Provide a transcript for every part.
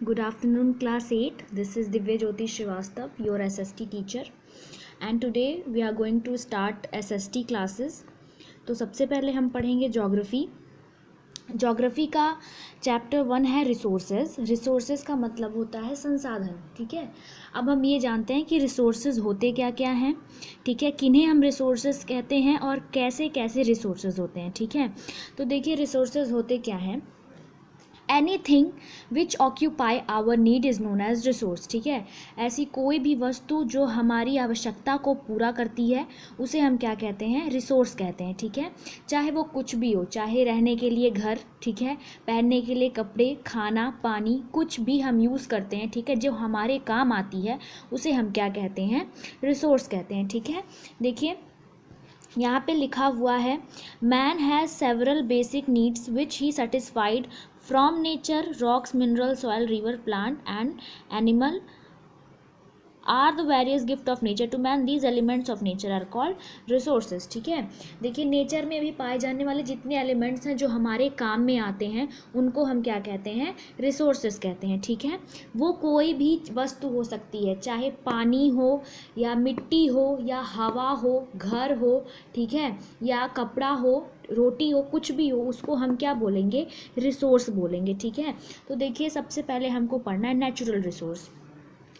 Good afternoon, class 8. This is Divya Jyoti Srivastav, your SST teacher. And today we are going to start SST classes. तो सबसे पहले हम पढ़ेंगे geography. Geography का chapter 1 है resources. Resources का मतलब होता है संसाधन. ठीक है. अब हम ये जानते हैं कि रिसोर्सेज होते क्या क्या हैं. ठीक है. किन्हें हम रिसोर्सेज कहते हैं और कैसे कैसे रिसोर्सेज होते हैं. ठीक है. तो देखिए रिसोर्सेज होते क्या हैं. Anything which occupy our need is known as resource. ठीक है. ऐसी कोई भी वस्तु जो हमारी आवश्यकता को पूरा करती है उसे हम क्या कहते हैं, रिसोर्स कहते हैं. ठीक है. चाहे वो कुछ भी हो, चाहे रहने के लिए घर, ठीक है, पहनने के लिए कपड़े, खाना, पानी, कुछ भी हम यूज़ करते हैं. ठीक है. जो हमारे काम आती है उसे हम क्या कहते हैं, रिसोर्स कहते हैं. ठीक है. देखिए यहाँ पे लिखा हुआ है man has several basic needs which he satisfied from nature. Rocks, mineral, soil, river, plant and animal are the various gift of nature to man. These elements of nature are called resources. ठीक है. देखिए nature में भी पाए जाने वाले जितने elements हैं जो हमारे काम में आते हैं उनको हम क्या कहते हैं, रिसोर्सेज कहते हैं. ठीक है. वो कोई भी वस्तु हो सकती है, चाहे पानी हो या मिट्टी हो या हवा हो, घर हो, ठीक है, या कपड़ा हो, रोटी हो, कुछ भी हो, उसको हम क्या बोलेंगे, रिसोर्स बोलेंगे. ठीक है. तो देखिए सबसे पहले हमको पढ़ना है नेचुरल रिसोर्स.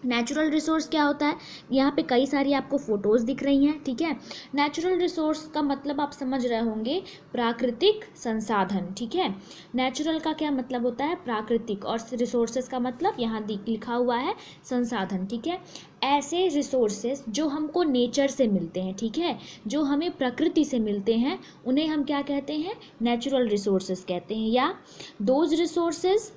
नेचुरल रिसोर्स क्या होता है. यहाँ पे कई सारी आपको फोटोज़ दिख रही हैं. ठीक है. नेचुरल रिसोर्स का मतलब आप समझ रहे होंगे, प्राकृतिक संसाधन. ठीक है. नेचुरल का क्या मतलब होता है, प्राकृतिक, और रिसोर्सेज का मतलब यहाँ लिखा हुआ है संसाधन. ठीक है. ऐसे रिसोर्सेज जो हमको नेचर से मिलते हैं, ठीक है, जो हमें प्रकृति से मिलते हैं, उन्हें हम क्या कहते हैं, नेचुरल रिसोर्सेज कहते हैं. या those resources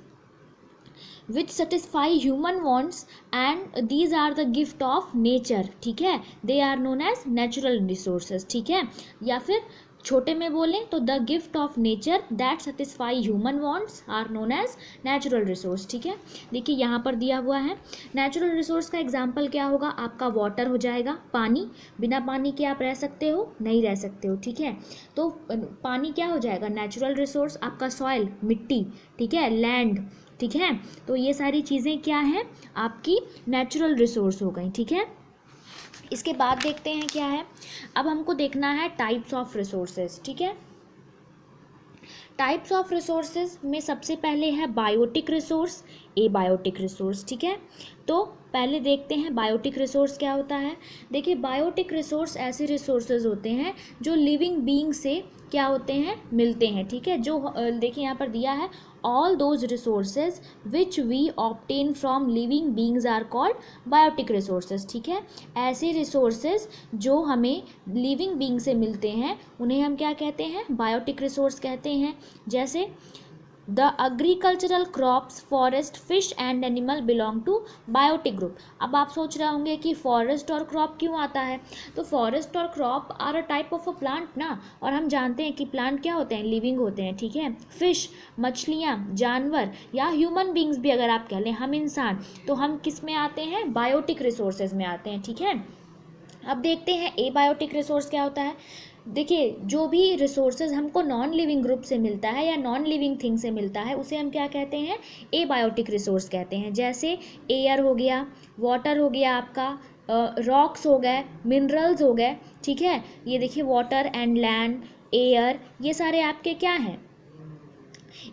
which satisfy human wants and these are the gift of nature. ठीक है. they are known as natural resources. ठीक है. या फिर छोटे में बोलें तो the gift of nature that satisfy human wants are known as natural resource. ठीक है. देखिए यहाँ पर दिया हुआ है नेचुरल रिसोर्स का एग्जांपल क्या होगा, आपका वाटर हो जाएगा, पानी. बिना पानी के आप रह सकते हो, नहीं रह सकते हो. ठीक है. तो पानी क्या हो जाएगा, नेचुरल रिसोर्स. आपका सॉइल, मिट्टी, ठीक है, लैंड, ठीक है. तो ये सारी चीज़ें क्या हैं, आपकी नेचुरल रिसोर्स हो गई. ठीक है. इसके बाद देखते हैं क्या है. अब हमको देखना है टाइप्स ऑफ रिसोर्सेज. ठीक है. टाइप्स ऑफ रिसोर्सेज में सबसे पहले है बायोटिक रिसोर्स, एबायोटिक रिसोर्स. ठीक है. तो पहले देखते हैं बायोटिक रिसोर्स क्या होता है. देखिए बायोटिक रिसोर्स ऐसे रिसोर्सेज होते हैं जो लिविंग बीइंग से क्या होते हैं, मिलते हैं. ठीक है. जो देखिए यहाँ पर दिया है all those resources which we obtain from living beings are called biotic resources. ठीक है. ऐसे resources जो हमें living being से मिलते हैं उन्हें हम क्या कहते हैं, biotic resource कहते हैं. जैसे the agricultural crops, forest, fish and animal belong to biotic group. अब आप सोच रहे होंगे कि फॉरेस्ट और क्रॉप क्यों आता है. तो फॉरेस्ट और crop are a type of a plant ना, और हम जानते हैं कि प्लांट क्या होते हैं, लिविंग होते हैं. ठीक है. फिश, मछलियाँ, जानवर, या ह्यूमन बींग्स भी अगर आप कह लें, हम इंसान, तो हम किस में आते हैं, बायोटिक रिसोर्सेज में आते हैं. ठीक है. अब देखते हैं एबायोटिक रिसोर्स क्या होता है. देखिए जो भी रिसोर्सेज हमको नॉन लिविंग ग्रुप से मिलता है या नॉन लिविंग थिंग से मिलता है उसे हम क्या कहते हैं, एबायोटिक रिसोर्स कहते हैं. जैसे एयर हो गया, वाटर हो गया, आपका रॉक्स हो गए, मिनरल्स हो गए. ठीक है. ये देखिए वाटर एंड लैंड, एयर, ये सारे आपके क्या हैं,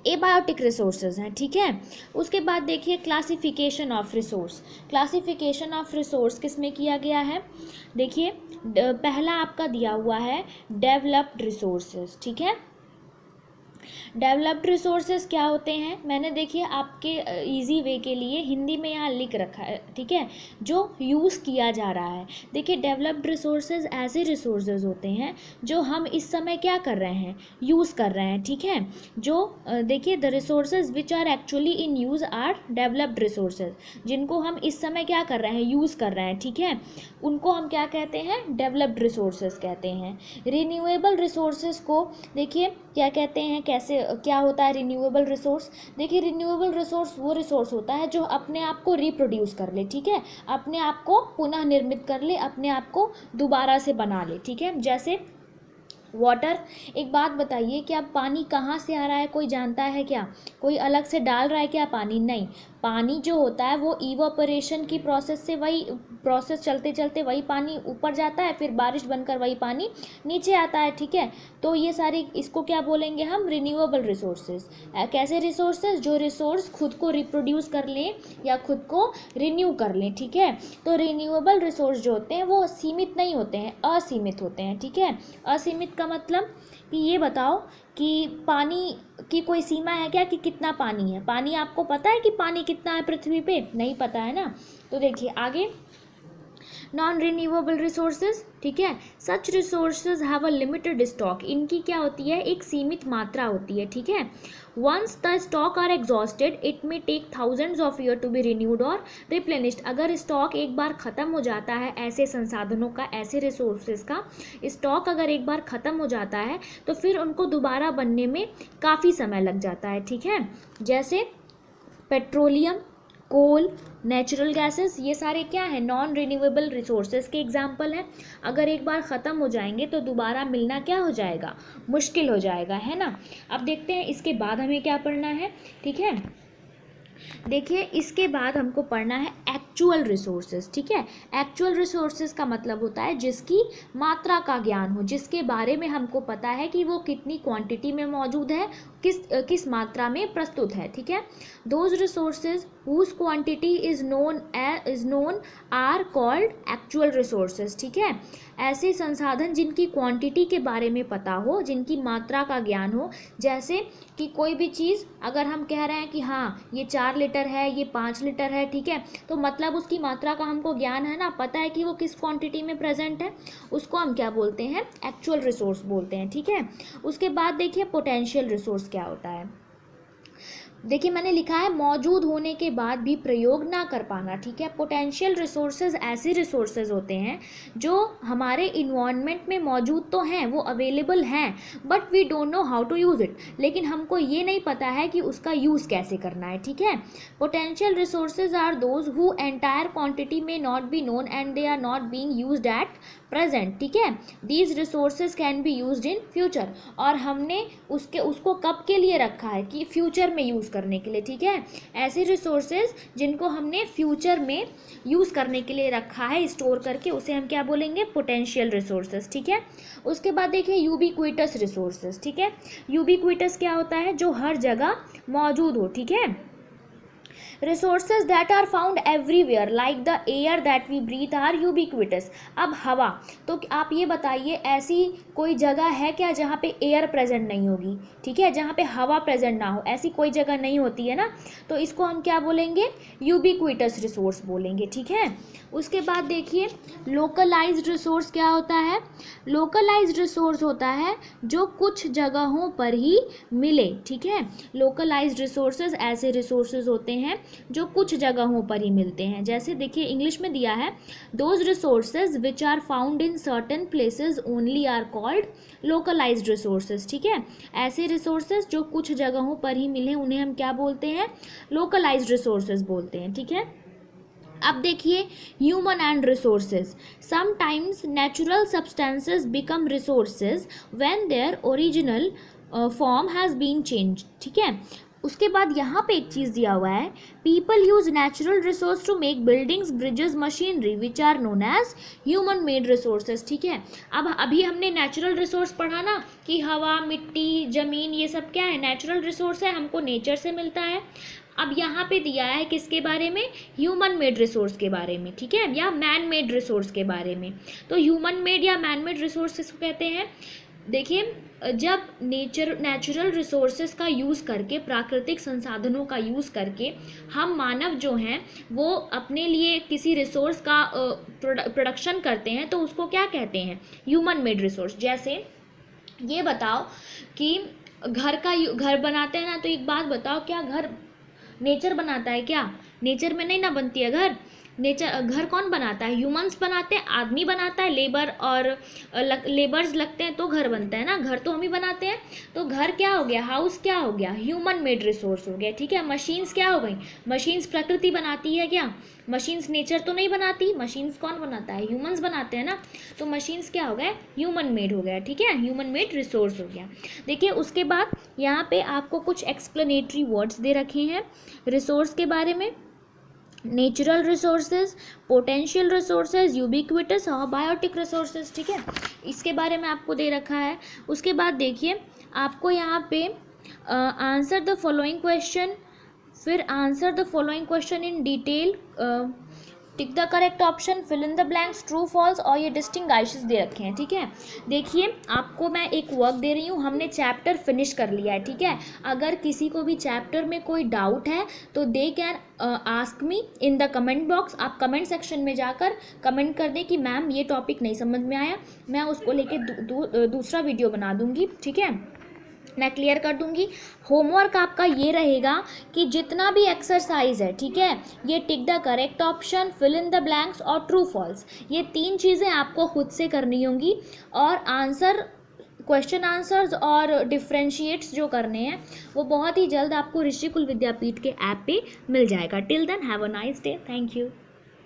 एबायोटिक रिसोर्सेज हैं. ठीक है. उसके बाद देखिए classification of resource. Classification of resource किस में किया गया है. देखिए पहला आपका दिया हुआ है डेवलप्ड रिसोर्सेज. ठीक है. डेवलप्ड रिसोर्सेज क्या होते हैं, मैंने देखिए आपके इजी वे के लिए हिंदी में यहाँ लिख रखा है. ठीक है. जो यूज़ किया जा रहा है. देखिए डेवलप्ड रिसोर्सेज ऐसे रिसोर्सेज होते हैं जो हम इस समय क्या कर रहे हैं, यूज़ कर रहे हैं. ठीक है. जो देखिए the resources which are actually in use are developed resources. जिनको हम इस समय क्या कर रहे हैं, यूज़ कर रहे हैं. ठीक है. उनको हम क्या कहते हैं, डेवलप्ड रिसोर्सेज कहते हैं. रिन्यूएबल रिसोर्सेज को देखिए क्या कहते हैं, कैसे क्या होता है रिन्यूएबल रिसोर्स. देखिए रिन्यूएबल रिसोर्स वो रिसोर्स होता है जो अपने आप को रिप्रोड्यूस कर ले. ठीक है. अपने आप को पुनः निर्मित कर ले, अपने आप को दोबारा से बना ले. ठीक है. जैसे वाटर। एक बात बताइए कि अब पानी कहाँ से आ रहा है, कोई जानता है क्या? कोई अलग से डाल रहा है क्या पानी? नहीं, पानी जो होता है वो इवापोरेशन की प्रोसेस से, वही प्रोसेस चलते चलते वही पानी ऊपर जाता है, फिर बारिश बनकर वही पानी नीचे आता है, ठीक है। तो ये सारी, इसको क्या बोलेंगे हम? Renewable resources. कैसे रिसोर्सेज? जो रिसोर्स खुद को रिप्रोड्यूस कर लें या खुद को रिन्यू कर लें, ठीक है। तो रिन्यूएबल रिसोर्स जो होते हैं वो सीमित नहीं होते हैं, असीमित होते हैं, ठीक है। असीमित का मतलब कि ये बताओ कि पानी की कोई सीमा है क्या कि कितना पानी है? पानी आपको पता है कि पानी कितना है पृथ्वी पे? नहीं पता है ना। तो देखिए आगे, नॉन रिन्यूएबल रिसोर्सेज, ठीक है। Such resources have a limited stock. इनकी क्या होती है? एक सीमित मात्रा होती है, ठीक है। Once the stock are exhausted it may take thousands of year to be renewed और रिप्लेनिश्ड। अगर स्टॉक एक बार ख़त्म हो जाता है, ऐसे संसाधनों का, ऐसे रिसोर्सेज का स्टॉक अगर एक बार ख़त्म हो जाता है तो फिर उनको दोबारा बनने में काफ़ी समय लग जाता है, ठीक है। जैसे पेट्रोलियम, कोल, नेचुरल गैसेस, ये सारे क्या है? नॉन रिन्यूएबल रिसोर्सेज के एग्जाम्पल हैं। अगर एक बार ख़त्म हो जाएंगे तो दोबारा मिलना क्या हो जाएगा? मुश्किल हो जाएगा, है ना। अब देखते हैं इसके बाद हमें क्या पढ़ना है, ठीक है। देखिए इसके बाद हमको पढ़ना है एक्चुअल रिसोर्सेज, ठीक है। एक्चुअल रिसोर्सेज का मतलब होता है जिसकी मात्रा का ज्ञान हो, जिसके बारे में हमको पता है कि वो कितनी क्वांटिटी में मौजूद है, किस मात्रा में प्रस्तुत है, ठीक है। Those resources whose quantity is known are called actual resources, ठीक है। ऐसे संसाधन जिनकी क्वांटिटी के बारे में पता हो, जिनकी मात्रा का ज्ञान हो, जैसे कि कोई भी चीज़ अगर हम कह रहे हैं कि हाँ ये 4 लीटर है, ये 5 लीटर है, ठीक है, तो मतलब उसकी मात्रा का हमको ज्ञान है ना, पता है कि वो किस क्वांटिटी में प्रेजेंट है, उसको हम क्या बोलते हैं? एक्चुअल रिसोर्स बोलते हैं, ठीक है। उसके बाद देखिए पोटेंशियल रिसोर्स क्या होता है। देखिए मैंने लिखा है मौजूद होने के बाद भी प्रयोग ना कर पाना, ठीक है। पोटेंशियल रिसोर्सेज ऐसे रिसोर्सेज होते हैं जो हमारे इन्वायरमेंट में मौजूद तो हैं, वो अवेलेबल हैं, but we don't know how to use it. लेकिन हमको ये नहीं पता है कि उसका यूज़ कैसे करना है, ठीक है। Potential resources are those who entire quantity में not be known and they are not being used at present, ठीक है। These resources can be used in future. और हमने उसको कब के लिए रखा है? कि फ्यूचर में यूज़ करने के लिए, ठीक है। ऐसे रिसोर्सेज जिनको हमने फ्यूचर में यूज़ करने के लिए रखा है स्टोर करके, उसे हम क्या बोलेंगे? पोटेंशियल रिसोर्सेज, ठीक है। उसके बाद देखिए यूबिक्विटस रिसोर्सेज, ठीक है। यूबिक्विटस क्या होता है? जो हर जगह मौजूद हो, ठीक है। Resources that are found everywhere like the air that we breathe are ubiquitous. अब हवा, तो आप ये बताइए ऐसी कोई जगह है क्या जहाँ पे एयर प्रेजेंट नहीं होगी, ठीक है, जहाँ पे हवा प्रेजेंट ना हो? ऐसी कोई जगह नहीं होती है ना, तो इसको हम क्या बोलेंगे? यूबिक्विटस रिसोर्स बोलेंगे, ठीक है। उसके बाद देखिए लोकलाइज्ड रिसोर्स क्या होता है? लोकलाइज्ड रिसोर्स होता है जो कुछ जगहों पर ही मिले, ठीक है। लोकलाइज्ड रिसोर्सेज ऐसे रिसोर्सेज होते हैं जो कुछ जगहों पर ही मिलते हैं। जैसे देखिए इंग्लिश में दिया है those resources which are found in certain places only are called localised resources, ठीक है। ऐसे रिसोर्सेज जो कुछ जगहों पर ही मिले उन्हें हम क्या बोलते हैं? लोकलाइज्ड रिसोर्सेज बोलते हैं, ठीक है। अब देखिए human and resources. Sometimes natural substances become resources when their original form has been change, ठीक है। उसके बाद यहाँ पे एक चीज़ दिया हुआ है, people use natural resource to make buildings, bridges, machinery which are known as human made resources, ठीक है। अब अभी हमने नेचुरल रिसोर्स पढ़ा ना कि हवा, मिट्टी, ज़मीन, ये सब क्या है? नेचुरल रिसोर्स है, हमको नेचर से मिलता है। अब यहाँ पे दिया है किसके बारे में? ह्यूमन मेड रिसोर्स के बारे में, ठीक है, या मैन मेड रिसोर्स के बारे में। तो ह्यूमन मेड या मैन मेड रिसोर्सेस को कहते हैं, देखिए जब नेचुरल रिसोर्सेज का यूज़ करके, प्राकृतिक संसाधनों का यूज़ करके हम मानव जो हैं वो अपने लिए किसी रिसोर्स का प्रोडक्शन करते हैं तो उसको क्या कहते हैं? Human made resource. जैसे ये बताओ कि घर बनाते हैं ना, तो एक बात बताओ, क्या घर नेचर बनाता है क्या? नेचर में नहीं ना बनती है घर। नेचर घर कौन बनाता है? ह्यूमंस बनाते हैं, आदमी बनाता है, लेबर और लेबर्स लगते हैं तो घर बनता है ना। घर तो हम ही बनाते हैं। तो घर क्या हो गया? हाउस क्या हो गया? ह्यूमन मेड रिसोर्स हो गया, ठीक है। मशीन्स क्या हो गई? मशीन्स प्रकृति बनाती है क्या? मशीन्स नेचर तो नहीं बनाती। मशीन्स कौन बनाता है? ह्यूमंस बनाते हैं ना। तो मशीन्स क्या हो गए? ह्यूमन मेड हो गया, ठीक है। ह्यूमन मेड रिसोर्स हो गया। देखिए उसके बाद यहाँ पे आपको कुछ एक्सप्लेनेटरी वर्ड्स दे रखे हैं रिसोर्स के बारे में। Natural resources, potential resources, ubiquitous और बायोटिक रिसोर्सेज, ठीक है। इसके बारे में आपको दे रखा है। उसके बाद देखिए आपको यहाँ पे आंसर द फॉलोइंग क्वेश्चन, फिर answer the following question in detail, tick the correct option, fill in the blanks, true false, और ये डिस्टिंग्विशेस दे रखे हैं, ठीक है। देखिए आपको मैं एक वर्क दे रही हूँ, हमने चैप्टर फिनिश कर लिया है, ठीक है। अगर किसी को भी चैप्टर में कोई डाउट है तो they can ask me in the comment box. आप कमेंट सेक्शन में जाकर कमेंट कर दें कि मैम ये टॉपिक नहीं समझ में आया, मैं उसको लेके दूसरा वीडियो बना दूँगी, ठीक है, मैं क्लियर कर दूंगी। होमवर्क आपका ये रहेगा कि जितना भी एक्सरसाइज है, ठीक है, ये tick the correct option, fill in the blanks और ट्रू फॉल्स, ये 3 चीज़ें आपको खुद से करनी होंगी। और आंसर, क्वेश्चन आंसर्स और डिफ्रेंशिएट्स जो करने हैं वो बहुत ही जल्द आपको ऋषिकुल विद्यापीठ के ऐप पे मिल जाएगा। Till then have a nice day, thank you.